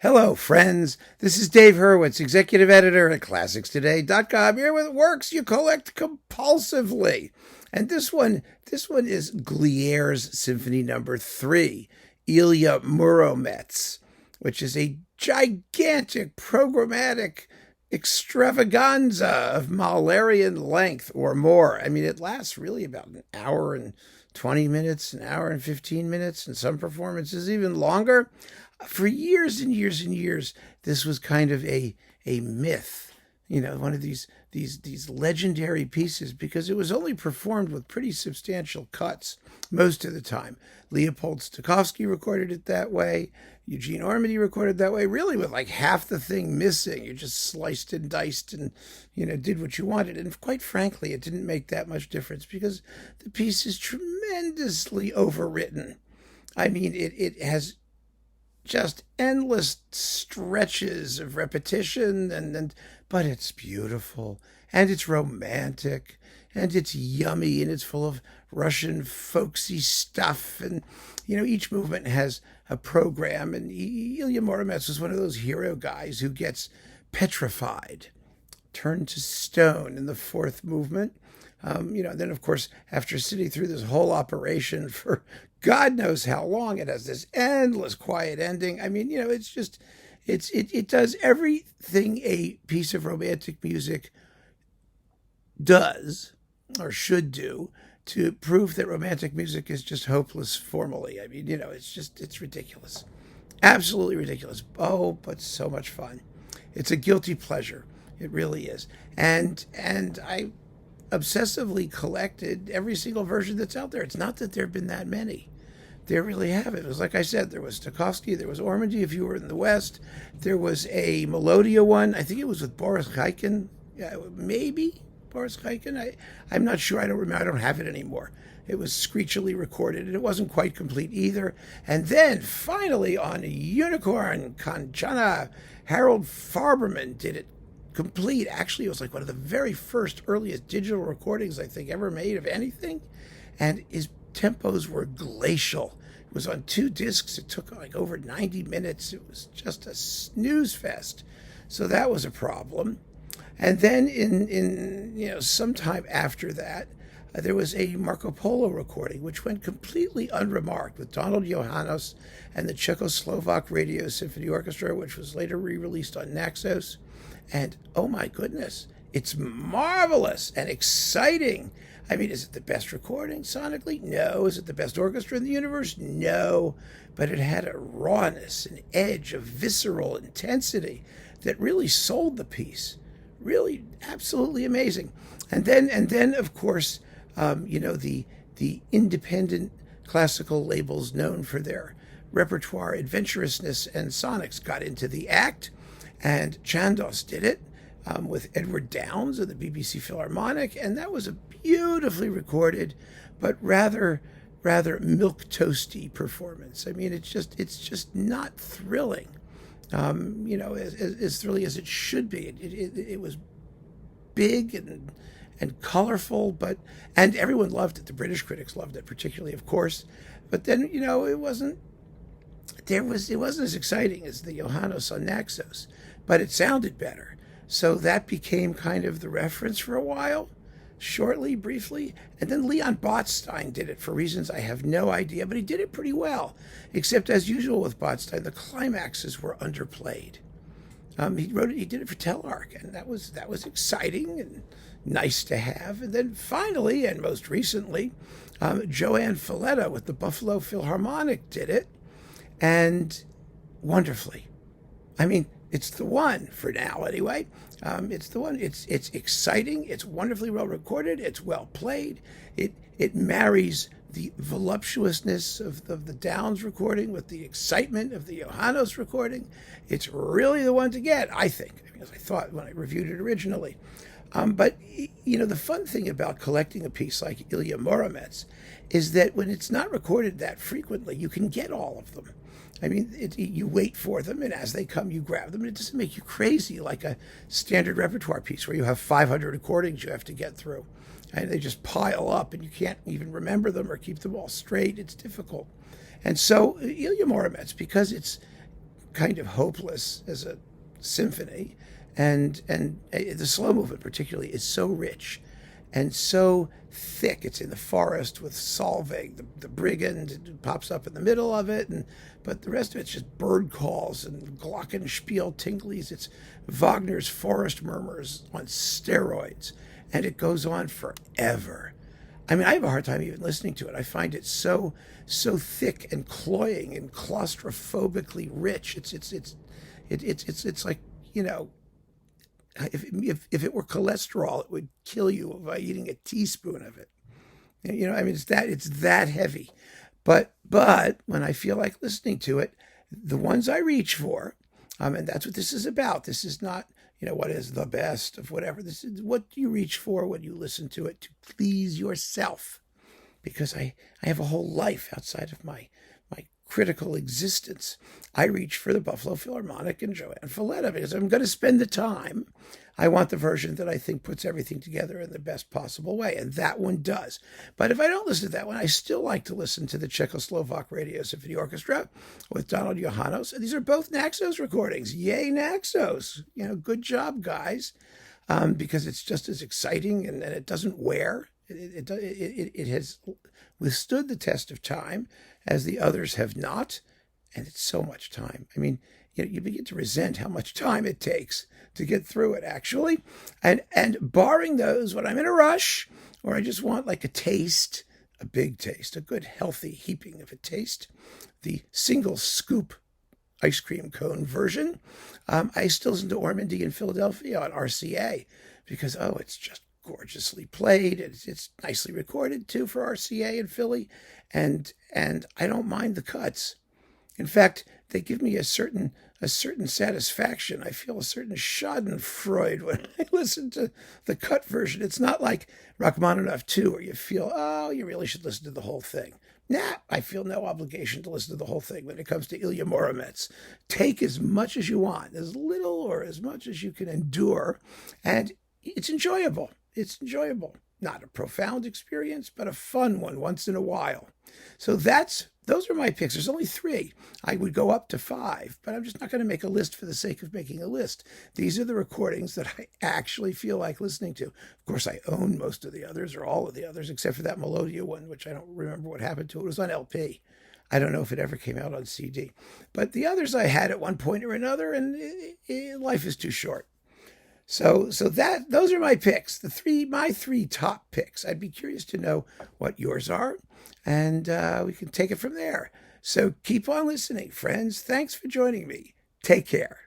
Hello, friends. This is Dave Hurwitz, executive editor at ClassicsToday.com, here with works you collect compulsively. And this one is Gliere's Symphony Number 3, Ilya Muromets, which is a gigantic programmatic extravaganza of Mahlerian length or more. I mean, it lasts really about an hour and 20 minutes, an hour and 15 minutes, and some performances even longer. For years and years and years, this was kind of a myth, one of these legendary pieces, because it was only performed with pretty substantial cuts most of the time. Leopold Stokowski recorded it that way. Eugene Ormandy recorded that way, really with like half the thing missing. You just sliced and diced and, did what you wanted. And quite frankly, it didn't make that much difference because the piece is tremendously overwritten. I mean, it has just endless stretches of repetition, but it's beautiful, and it's romantic, and it's yummy, and it's full of Russian folksy stuff, and each movement has a program. And Ilya Muromets was one of those hero guys who gets petrified, turned to stone in the fourth movement. Then of course, after sitting through this whole operation for God knows how long, it has this endless quiet ending. I mean, it does everything a piece of romantic music does or should do to prove that romantic music is just hopeless formally. I mean, it's ridiculous. Absolutely ridiculous. Oh, but so much fun. It's a guilty pleasure. It really is. And I obsessively collected every single version that's out there. It's not that there have been that many. There really haven't. It was like I said, there was Stokowski, there was Ormandy if you were in the West. There was a Melodia one. I think it was with Boris Chaikin. Yeah, maybe Boris Chaikin. I'm not sure. I don't remember. I don't have it anymore. It was screechily recorded, and it wasn't quite complete either. And then finally on Unicorn Kanchana, Harold Farberman did it complete. Actually, it was like one of the very first, earliest digital recordings I think ever made of anything, and his tempos were glacial. It was on 2 discs. It took like over 90 minutes. It was just a snooze fest. So that was a problem. And then in sometime after that, there was a Marco Polo recording, which went completely unremarked with Donald Johanos and the Czecho-Slovak Radio Symphony Orchestra, which was later re-released on Naxos. And oh my goodness, it's marvelous and exciting. I mean, is it the best recording sonically? No. Is it the best orchestra in the universe? No. But it had a rawness, an edge, a visceral intensity that really sold the piece. Really, absolutely amazing. And then of course, the independent classical labels known for their repertoire adventurousness and sonics got into the act. And Chandos did it with Edward Downes of the BBC Philharmonic, and that was a beautifully recorded, but rather milquetoasty performance. I mean, it's just not thrilling, as thrilling as it should be. It was big and colorful, and everyone loved it. The British critics loved it, particularly, of course. But then it wasn't as exciting as the Johanos on Naxos, but it sounded better. So that became kind of the reference for a while, shortly, briefly. And then Leon Botstein did it for reasons I have no idea, but he did it pretty well. Except, as usual with Botstein, the climaxes were underplayed. He did it for Telarc, and that was exciting and nice to have. And then finally, and most recently, JoAnn Falletta with the Buffalo Philharmonic did it. And wonderfully. I mean, it's the one for now, anyway. It's the one. It's exciting. It's wonderfully well recorded. It's well played. It marries the voluptuousness of the Downes recording with the excitement of the Johanos recording. It's really the one to get, I think, as I thought when I reviewed it originally. But the fun thing about collecting a piece like Ilya Muromets is that when it's not recorded that frequently, you can get all of them. I mean, you wait for them, and as they come, you grab them. And it doesn't make you crazy like a standard repertoire piece where you have 500 recordings you have to get through. And they just pile up, and you can't even remember them or keep them all straight. It's difficult. And so Ilya Muromets, because it's kind of hopeless as a symphony, and the slow movement particularly is so rich and so thick. It's in the forest with Solveig, the brigand pops up in the middle of it, but the rest of it's just bird calls and glockenspiel tinglies. It's Wagner's forest murmurs on steroids, and it goes on forever. I mean, I have a hard time even listening to it. I find it so thick and cloying and claustrophobically rich. It's like, you know, if it were cholesterol, it would kill you by eating a teaspoon of it. You know, I mean, it's that heavy. But when I feel like listening to it, the ones I reach for, and that's what this is about. This is not, you know, what is the best of whatever. This is what you reach for when you listen to it to please yourself. Because I have a whole life outside of my critical existence. I reach for the Buffalo Philharmonic and JoAnn Falletta because I'm going to spend the time. I want the version that I think puts everything together in the best possible way, and that one does. But if I don't listen to that one, I still like to listen to the Czecho-Slovak Radio Symphony Orchestra with Donald Johanos. And these are both Naxos recordings. Yay, Naxos! You know, good job, guys, because it's just as exciting and it doesn't wear. It has withstood the test of time as the others have not, and it's so much time. I mean, you know, you begin to resent how much time it takes to get through it, actually. And barring those, when I'm in a rush or I just want like a taste, a big taste, a good healthy heaping of a taste, the single scoop ice cream cone version, I still listen to Ormandy in Philadelphia on RCA because, it's just gorgeously played. It's nicely recorded too for RCA in Philly, and I don't mind the cuts. In fact, they give me a certain satisfaction. I feel a certain Schadenfreude when I listen to the cut version. It's not like Rachmaninoff 2 where you feel, you really should listen to the whole thing. Nah, I feel no obligation to listen to the whole thing when it comes to Ilya Muromets. Take as much as you want, as little or as much as you can endure, and it's enjoyable. It's enjoyable. Not a profound experience, but a fun one once in a while. So those are my picks. There's only 3. I would go up to 5, but I'm just not going to make a list for the sake of making a list. These are the recordings that I actually feel like listening to. Of course, I own most of the others or all of the others, except for that Melodia one, which I don't remember what happened to. It was on LP. I don't know if it ever came out on CD. But the others I had at one point or another, and life is too short. So those are my picks, my 3 top picks. I'd be curious to know what yours are, and we can take it from there. So keep on listening, friends. Thanks for joining me. Take care.